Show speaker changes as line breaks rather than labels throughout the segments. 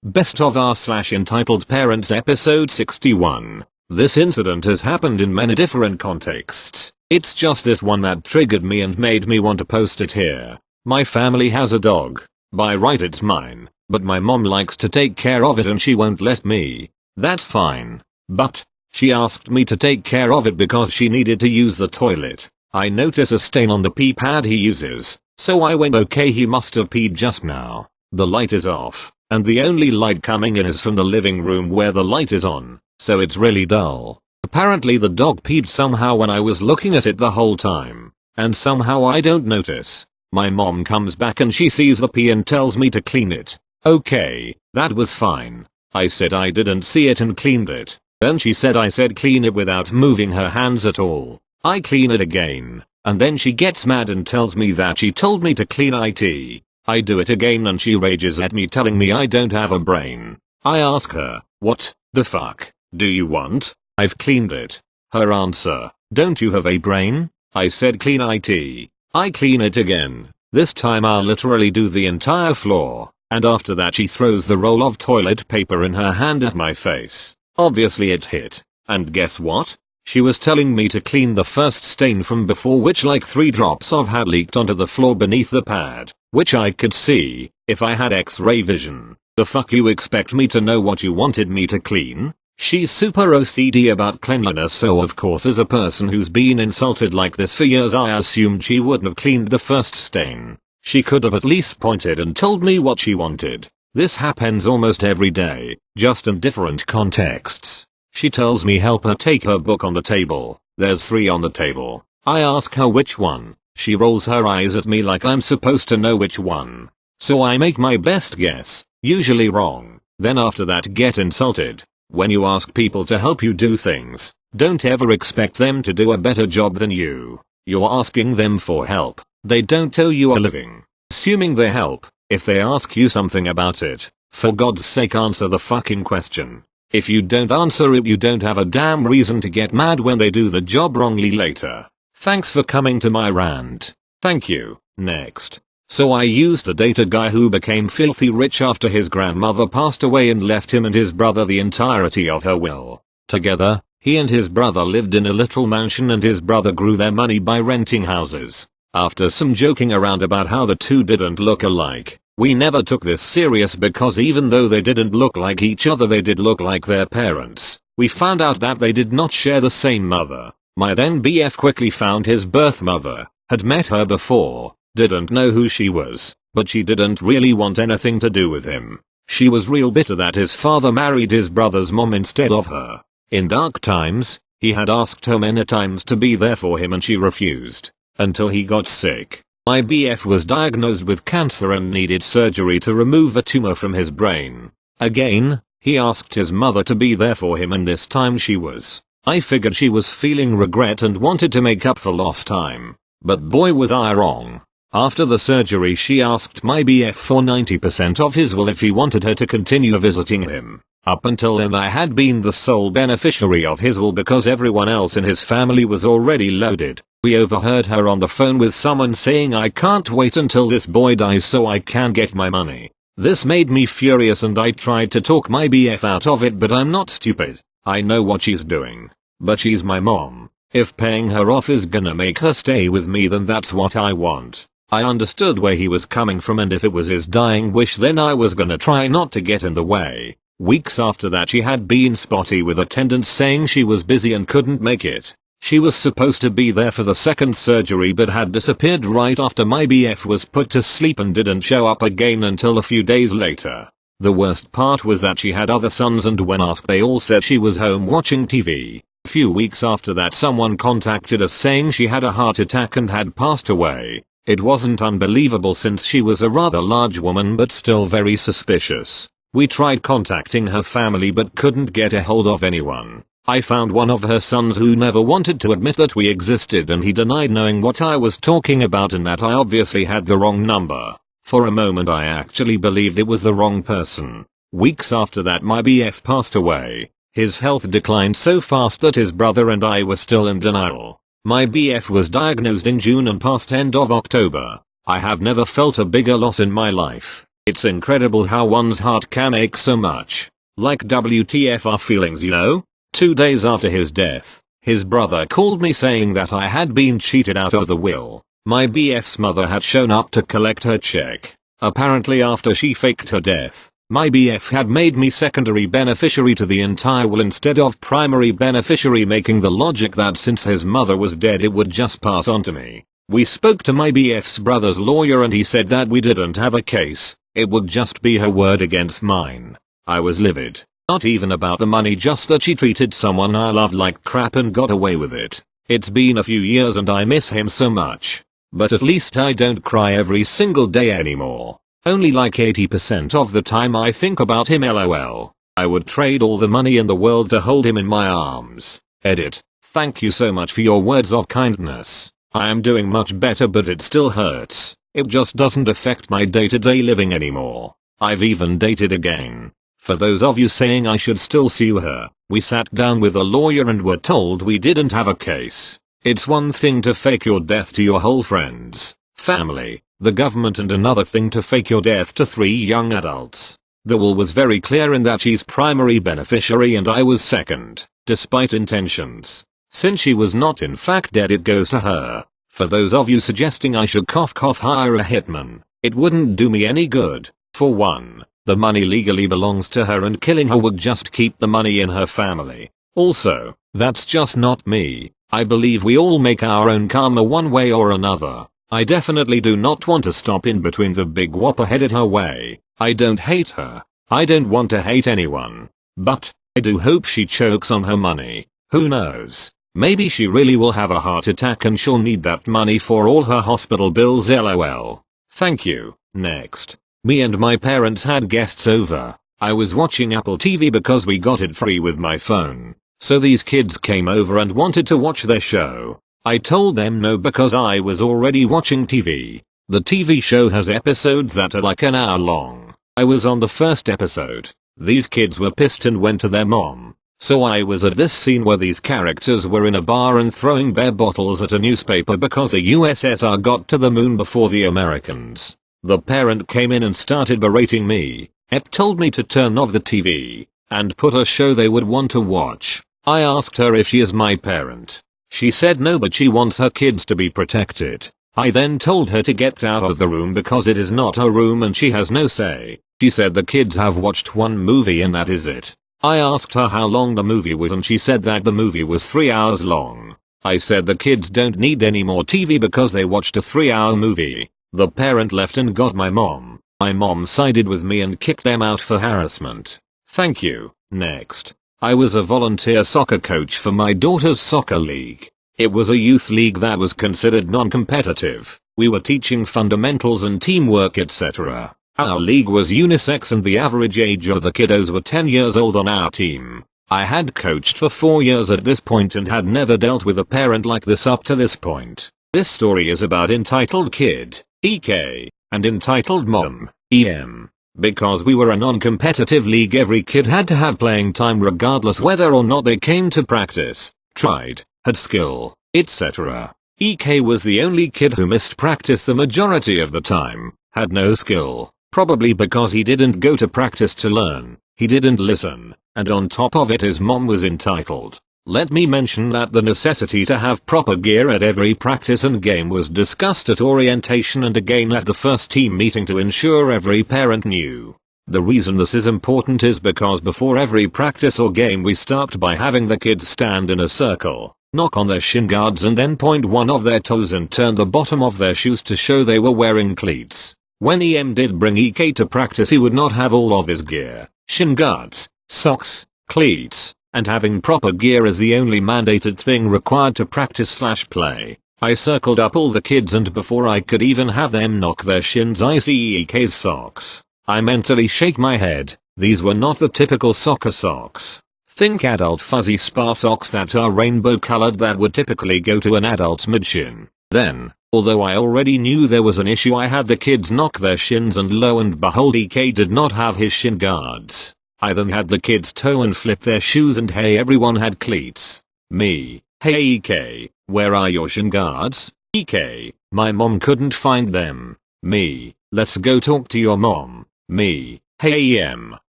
Best of r/entitled parents episode 61. This incident has happened in many different contexts. It's just this one that triggered me and made me want to post it here. My family has a dog. By right it's mine, but my mom likes to take care of it and she won't let me. That's fine. But she asked me to take care of it because she needed to use the toilet. I notice a stain on the pee pad he uses, so I went, okay, he must have peed just now. The light is off, and the only light coming in is from the living room where the light is on, so it's really dull. Apparently the dog peed somehow when I was looking at it the whole time, and somehow I don't notice. My mom comes back and she sees the pee and tells me to clean it. Okay, that was fine. I said I didn't see it and cleaned it. Then she said I said clean it without moving her hands at all. I clean it again, and then she gets mad and tells me that she told me to clean it. I do it again and she rages at me telling me I don't have a brain. I ask her, what the fuck do you want? I've cleaned it. Her answer, don't you have a brain? I said clean it. I clean it again. This time I'll literally do the entire floor, and after that she throws the roll of toilet paper in her hand at my face. Obviously it hit, and guess what? She was telling me to clean the first stain from before, which like 3 drops of had leaked onto the floor beneath the pad, which I could see if I had X-ray vision. The fuck you expect me to know what you wanted me to clean? She's super OCD about cleanliness, so of course as a person who's been insulted like this for years I assumed she wouldn't have cleaned the first stain. She could have at least pointed and told me what she wanted. This happens almost every day, just in different contexts. She tells me help her take her book on the table. There's 3 on the table. I ask her which one. She rolls her eyes at me like I'm supposed to know which one. So I make my best guess, usually wrong. Then after that get insulted. When you ask people to help you do things, don't ever expect them to do a better job than you. You're asking them for help. They don't owe you a living. Assuming they help, if they ask you something about it, for God's sake answer the fucking question. If you don't answer it, you don't have a damn reason to get mad when they do the job wrongly later. Thanks for coming to my rant. Thank you. Next. So I used to date a guy who became filthy rich after his grandmother passed away and left him and his brother the entirety of her will. Together, he and his brother lived in a little mansion and his brother grew their money by renting houses. After some joking around about how the two didn't look alike, we never took this serious because even though they didn't look like each other, they did look like their parents. We found out that they did not share the same mother. My then BF quickly found his birth mother, had met her before, didn't know who she was, but she didn't really want anything to do with him. She was real bitter that his father married his brother's mom instead of her. In dark times, he had asked her many times to be there for him and she refused, until he got sick. My BF was diagnosed with cancer and needed surgery to remove a tumor from his brain. Again, he asked his mother to be there for him and this time she was. I figured she was feeling regret and wanted to make up for lost time. But boy was I wrong. After the surgery she asked my BF for 90% of his will if he wanted her to continue visiting him. Up until then I had been the sole beneficiary of his will because everyone else in his family was already loaded. We overheard her on the phone with someone saying I can't wait until this boy dies so I can get my money. This made me furious and I tried to talk my BF out of it, but I'm not stupid. I know what she's doing. But she's my mom. If paying her off is gonna make her stay with me, then that's what I want. I understood where he was coming from, and if it was his dying wish then I was gonna try not to get in the way. Weeks after that she had been spotty with attendants saying she was busy and couldn't make it. She was supposed to be there for the second surgery but had disappeared right after my BF was put to sleep and didn't show up again until a few days later. The worst part was that she had other sons and when asked they all said she was home watching TV. A few weeks after that someone contacted us saying she had a heart attack and had passed away. It wasn't unbelievable since she was a rather large woman but still very suspicious. We tried contacting her family but couldn't get a hold of anyone. I found one of her sons who never wanted to admit that we existed and he denied knowing what I was talking about and that I obviously had the wrong number. For a moment I actually believed it was the wrong person. Weeks after that my BF passed away. His health declined so fast that his brother and I were still in denial. My BF was diagnosed in June and passed end of October. I have never felt a bigger loss in my life. It's incredible how one's heart can ache so much. Like WTF our feelings, you know? 2 days after his death, his brother called me saying that I had been cheated out of the will. My BF's mother had shown up to collect her check. Apparently after she faked her death, my BF had made me secondary beneficiary to the entire will instead of primary beneficiary, making the logic that since his mother was dead it would just pass on to me. We spoke to my BF's brother's lawyer and he said that we didn't have a case, it would just be her word against mine. I was livid. Not even about the money, just that she treated someone I loved like crap and got away with it. It's been a few years and I miss him so much. But at least I don't cry every single day anymore. Only like 80% of the time I think about him, lol. I would trade all the money in the world to hold him in my arms. Edit. Thank you so much for your words of kindness. I am doing much better, but it still hurts. It just doesn't affect my day-to-day living anymore. I've even dated again. For those of you saying I should still sue her, we sat down with a lawyer and were told we didn't have a case. It's one thing to fake your death to your whole friends, family, the government, and another thing to fake your death to 3 young adults. The will was very clear in that she's primary beneficiary and I was second, despite intentions. Since she was not in fact dead, it goes to her. For those of you suggesting I should hire a hitman, it wouldn't do me any good. For one, the money legally belongs to her and killing her would just keep the money in her family. Also, that's just not me. I believe we all make our own karma one way or another. I definitely do not want to stop in between the big whopper headed her way. I don't hate her. I don't want to hate anyone. But, I do hope she chokes on her money. Who knows? Maybe she really will have a heart attack and she'll need that money for all her hospital bills, lol. Thank you. Next. Me and my parents had guests over. I was watching Apple TV because we got it free with my phone. So these kids came over and wanted to watch their show. I told them no because I was already watching TV. The TV show has episodes that are like an hour long. I was on the first episode. These kids were pissed and went to their mom. So I was at this scene where these characters were in a bar and throwing beer bottles at a newspaper because the USSR got to the moon before the Americans. The parent came in and started berating me. Ep told me to turn off the TV and put a show they would want to watch. I asked her if she is my parent. She said no, but she wants her kids to be protected. I then told her to get out of the room because it is not her room and she has no say. She said the kids have watched one movie and that is it. I asked her how long the movie was and she said that the movie was 3 hours long. I said the kids don't need any more TV because they watched a 3-hour movie. The parent left and got my mom. My mom sided with me and kicked them out for harassment. Thank you. Next. I was a volunteer soccer coach for my daughter's soccer league. It was a youth league that was considered non-competitive. We were teaching fundamentals and teamwork, etc. Our league was unisex and the average age of the kiddos were 10 years old on our team. I had coached for 4 years at this point and had never dealt with a parent like this up to this point. This story is about entitled kid, EK, and entitled mom, EM. Because we were a non-competitive league, every kid had to have playing time regardless whether or not they came to practice, tried, had skill, etc. EK was the only kid who missed practice the majority of the time, had no skill. Probably because he didn't go to practice to learn, he didn't listen, and on top of it his mom was entitled. Let me mention that the necessity to have proper gear at every practice and game was discussed at orientation and again at the first team meeting to ensure every parent knew. The reason this is important is because before every practice or game we start by having the kids stand in a circle, knock on their shin guards and then point one of their toes and turn the bottom of their shoes to show they were wearing cleats. When EM did bring EK to practice, he would not have all of his gear, shin guards, socks, cleats, and having proper gear is the only mandated thing required to practice/play. I circled up all the kids and before I could even have them knock their shins I see EK's socks. I mentally shake my head. These were not the typical soccer socks. Think adult fuzzy spa socks that are rainbow colored that would typically go to an adult's mid-shin. Then, although I already knew there was an issue, I had the kids knock their shins and lo and behold EK did not have his shin guards. I then had the kids toe and flip their shoes and hey, everyone had cleats. Me, hey EK, where are your shin guards? EK, my mom couldn't find them. Me, let's go talk to your mom. Me. Hey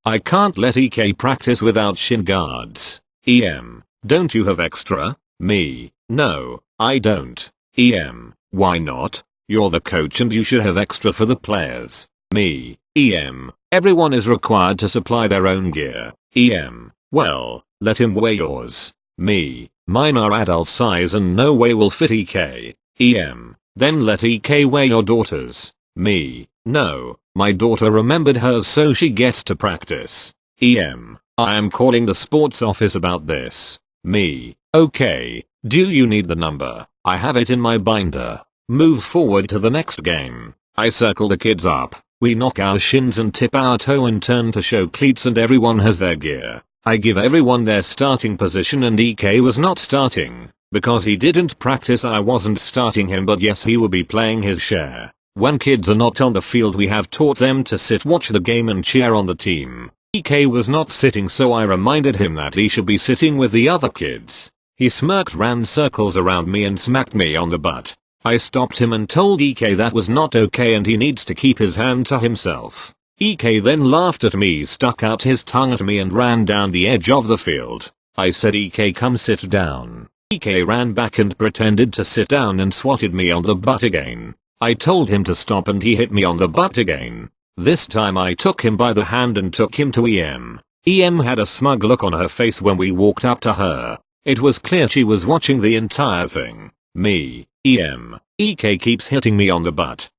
I can't let EK practice without shin guards. Don't you have extra? Me. No, I don't. Why not? You're the coach and you should have extra for the players. Me. Everyone is required to supply their own gear. Well, let him wear yours. Me. Mine are adult size and no way will fit EK. Then let EK wear your daughter's. Me. No, my daughter remembered hers so she gets to practice. I am calling the sports office about this. Me. Okay, do you need the number? I have it in my binder. Move forward to the next game. I circle the kids up. We knock our shins and tip our toe and turn to show cleats and everyone has their gear. I give everyone their starting position and EK was not starting. Because he didn't practice I wasn't starting him but yes he will be playing his share. When kids are not on the field we have taught them to sit watch the game and cheer on the team. EK was not sitting so I reminded him that he should be sitting with the other kids. He smirked ran circles around me and smacked me on the butt. I stopped him and told EK that was not okay and he needs to keep his hand to himself. EK then laughed at me stuck out his tongue at me and ran down the edge of the field. I said EK come sit down. EK ran back and pretended to sit down and swatted me on the butt again. I told him to stop and he hit me on the butt again. This time I took him by the hand and took him to EM. EM had a smug look on her face when we walked up to her. It was clear she was watching the entire thing. Me. EK keeps hitting me on the butt.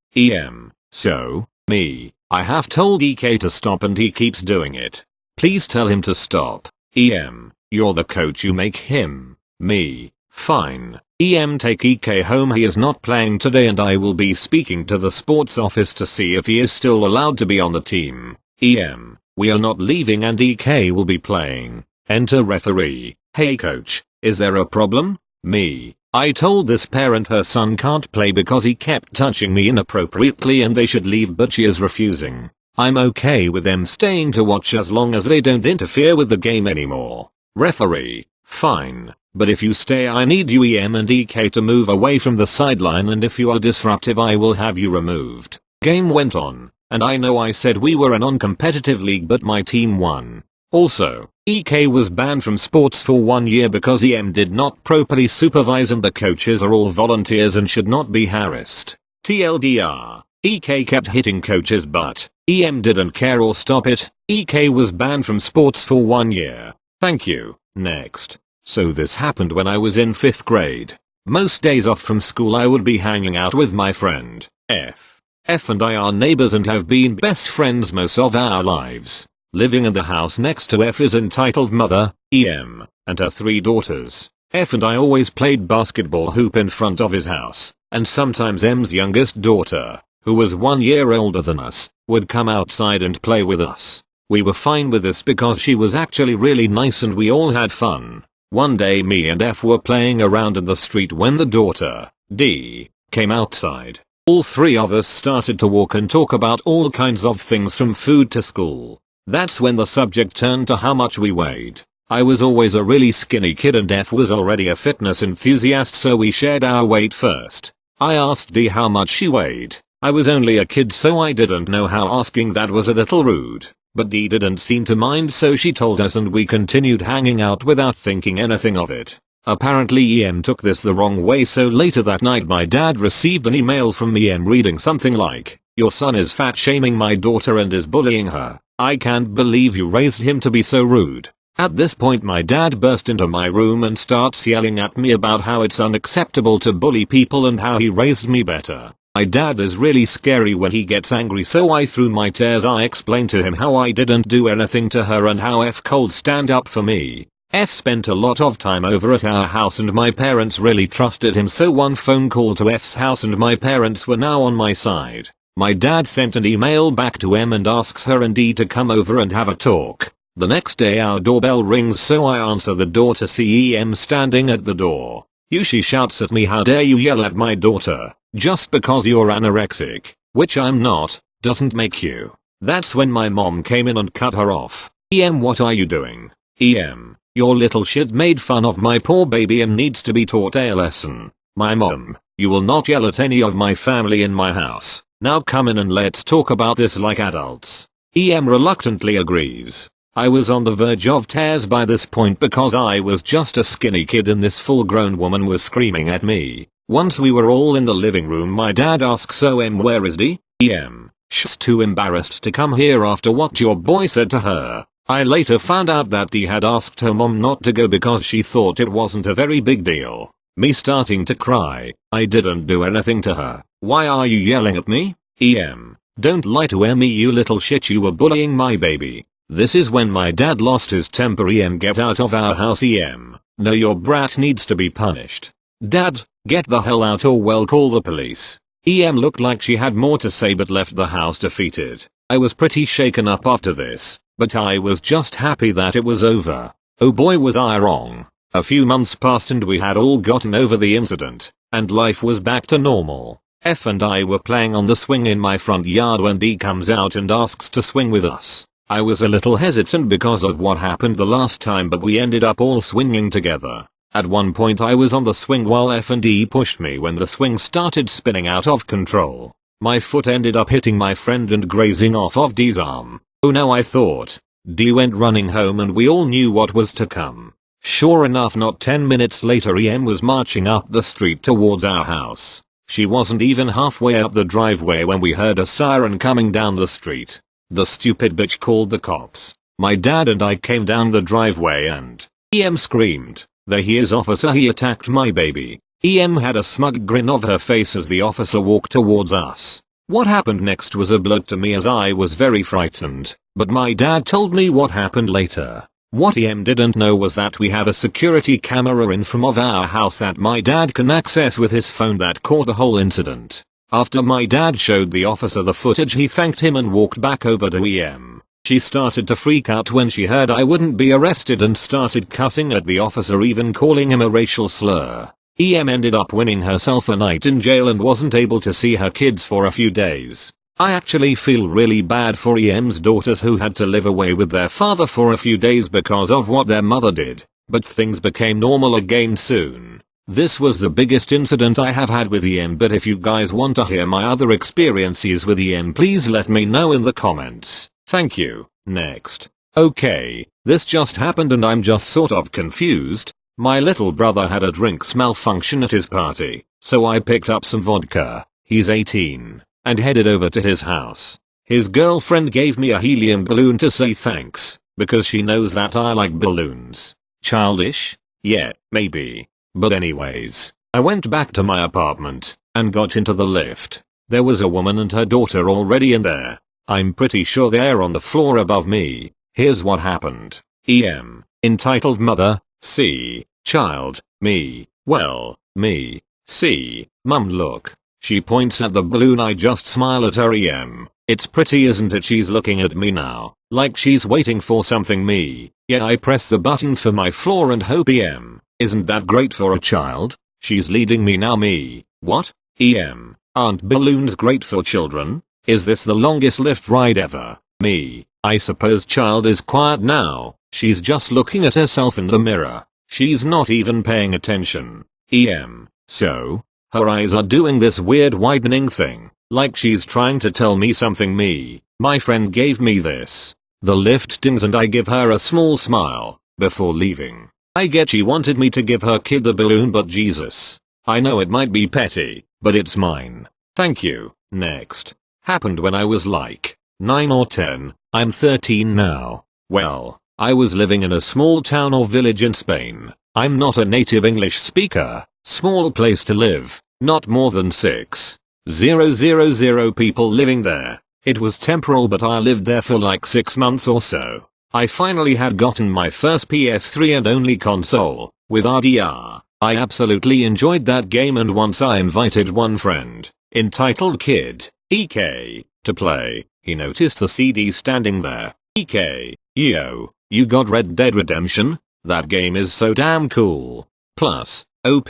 So, me. I have told EK to stop and he keeps doing it. Please tell him to stop. You're the coach you make him. Me. Fine. Take EK home he is not playing today and I will be speaking to the sports office to see if he is still allowed to be on the team. We are not leaving and EK will be playing. Enter referee. Hey coach, is there a problem? Me. I told this parent her son can't play because he kept touching me inappropriately and they should leave but she is refusing. I'm okay with them staying to watch as long as they don't interfere with the game anymore. Referee. Fine. But if you stay I need you and EK to move away from the sideline and if you are disruptive I will have you removed. Game went on, and I know I said we were a non-competitive league but my team won. Also, EK was banned from sports for 1 year because did not properly supervise and the coaches are all volunteers and should not be harassed. TLDR, EK kept hitting coaches but didn't care or stop it. EK was banned from sports for 1 year. Thank you. Next. So this happened when I was in 5th grade. Most days off from school I would be hanging out with my friend, F. F and I are neighbors and have been best friends most of our lives. Living in the house next to F is entitled mother, and her 3 daughters. F and I always played basketball hoop in front of his house, and sometimes M's youngest daughter, who was 1 year older than us, would come outside and play with us. We were fine with this because she was actually really nice and we all had fun. One day me and F were playing around in the street when the daughter, D, came outside. All 3 of us started to walk and talk about all kinds of things from food to school. That's when the subject turned to how much we weighed. I was always a really skinny kid and F was already a fitness enthusiast so we shared our weight first. I asked D how much she weighed. I was only a kid so I didn't know how asking that was a little rude. But Dee didn't seem to mind so she told us and we continued hanging out without thinking anything of it. Apparently took this the wrong way so later that night my dad received an email from reading something like, "Your son is fat shaming my daughter and is bullying her. I can't believe you raised him to be so rude." At this point my dad burst into my room and starts yelling at me about how it's unacceptable to bully people and how he raised me better. My dad is really scary when he gets angry so I through my tears I explained to him how I didn't do anything to her and how F cold stand up for me. F spent a lot of time over at our house and my parents really trusted him so one phone call to F's house and my parents were now on my side. My dad sent an email back to M and asks her and D to come over and have a talk. The next day our doorbell rings so I answer the door to see EM standing at the door. She shouts at me, "How dare you yell at my daughter? Just because you're anorexic, which I'm not, doesn't make you." That's when my mom came in and cut her off. What are you doing? Your little shit made fun of my poor baby and needs to be taught a lesson. My mom, you will not yell at any of my family in my house. Now come in and let's talk about this like adults. EM reluctantly agrees. I was on the verge of tears by this point because I was just a skinny kid and this full-grown woman was screaming at me. Once we were all in the living room, my dad asks, "So where is D?" EM, "She's too embarrassed to come here after what your boy said to her." I later found out that D had asked her mom not to go because she thought it wasn't a very big deal. Me starting to cry. "I didn't do anything to her. Why are you yelling at me?" EM, "Don't lie to me, you little shit, you were bullying my baby." This is when my dad lost his temper. EM, "Get out of our house." EM, "No, your brat needs to be punished." "Dad, get the hell out or we'll call the police." EM looked like she had more to say but left the house defeated. I was pretty shaken up after this, but I was just happy that it was over. Oh boy, was I wrong. A few months passed and we had all gotten over the incident, and life was back to normal. F and I were playing on the swing in my front yard when D comes out and asks to swing with us. I was a little hesitant because of what happened the last time, but we ended up all swinging together. At one point I was on the swing while F and D pushed me when the swing started spinning out of control. My foot ended up hitting my friend and grazing off of D's arm. Oh no, I thought. D went running home and we all knew what was to come. Sure enough, not 10 minutes later EM was marching up the street towards our house. She wasn't even halfway up the driveway when we heard a siren coming down the street. The stupid bitch called the cops. My dad and I came down the driveway and EM screamed, "There he is, officer, he attacked my baby." EM had a smug grin of her face as the officer walked towards us. What happened next was a blur to me as I was very frightened, but my dad told me what happened later. What EM didn't know was that we have a security camera in front of our house that my dad can access with his phone that caught the whole incident. After my dad showed the officer the footage, he thanked him and walked back over to EM. She started to freak out when she heard I wouldn't be arrested and started cussing at the officer, even calling him a racial slur. EM ended up winning herself a night in jail and wasn't able to see her kids for a few days. I actually feel really bad for EM's daughters who had to live away with their father for a few days because of what their mother did, but things became normal again soon. This was the biggest incident I have had with EM, but if you guys want to hear my other experiences with EM, please let me know in the comments. Thank you. Next. Okay, this just happened and I'm just sort of confused. My little brother had a drinks malfunction at his party, so I picked up some vodka, he's 18, and headed over to his house. His girlfriend gave me a helium balloon to say thanks, because she knows that I like balloons. Childish? Yeah, maybe. But anyways, I went back to my apartment, and got into the lift. There was a woman and her daughter already in there. I'm pretty sure they're on the floor above me. Here's what happened. EM, entitled mother, C, child, me, well, me, C, mum, look. She points at the balloon. I just smile at her. EM, it's pretty, isn't it? She's looking at me now, like she's waiting for something. Me, yeah, I press the button for my floor and hope. EM, isn't that great for a child? She's leading me now. Me, what? EM, aren't balloons great for children? Is this the longest lift ride ever? Me, I suppose. Child is quiet now. She's just looking at herself in the mirror. She's not even paying attention. EM, so? Her eyes are doing this weird widening thing, like she's trying to tell me something. Me, my friend gave me this. The lift dings and I give her a small smile, before leaving. I get she wanted me to give her kid the balloon, but Jesus. I know it might be petty, but it's mine. Thank you. Next. Happened when I was like 9 or 10, I'm 13 now. Well, I was living in a small town or village in Spain. I'm not a native English speaker. Small place to live, not more than 6,000 people living there. It was temporal, but I lived there for like 6 months or so. I finally had gotten my first PS3 and only console, with RDR. I absolutely enjoyed that game, and once I invited one friend, entitled Kid, EK, to play. He noticed the CD standing there. EK, yo, you got Red Dead Redemption? That game is so damn cool. Plus, OP,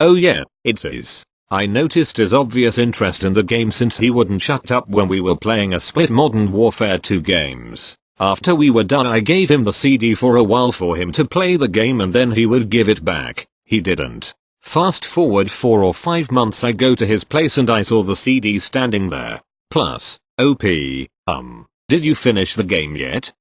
oh yeah, it is. I noticed his obvious interest in the game since he wouldn't shut up when we were playing a split Modern Warfare 2 games. After we were done, I gave him the CD for a while for him to play the game and then he would give it back. He didn't. Fast forward 4 or 5 months, I go to his place and I saw the CD standing there. Plus, OP, Did you finish the game yet?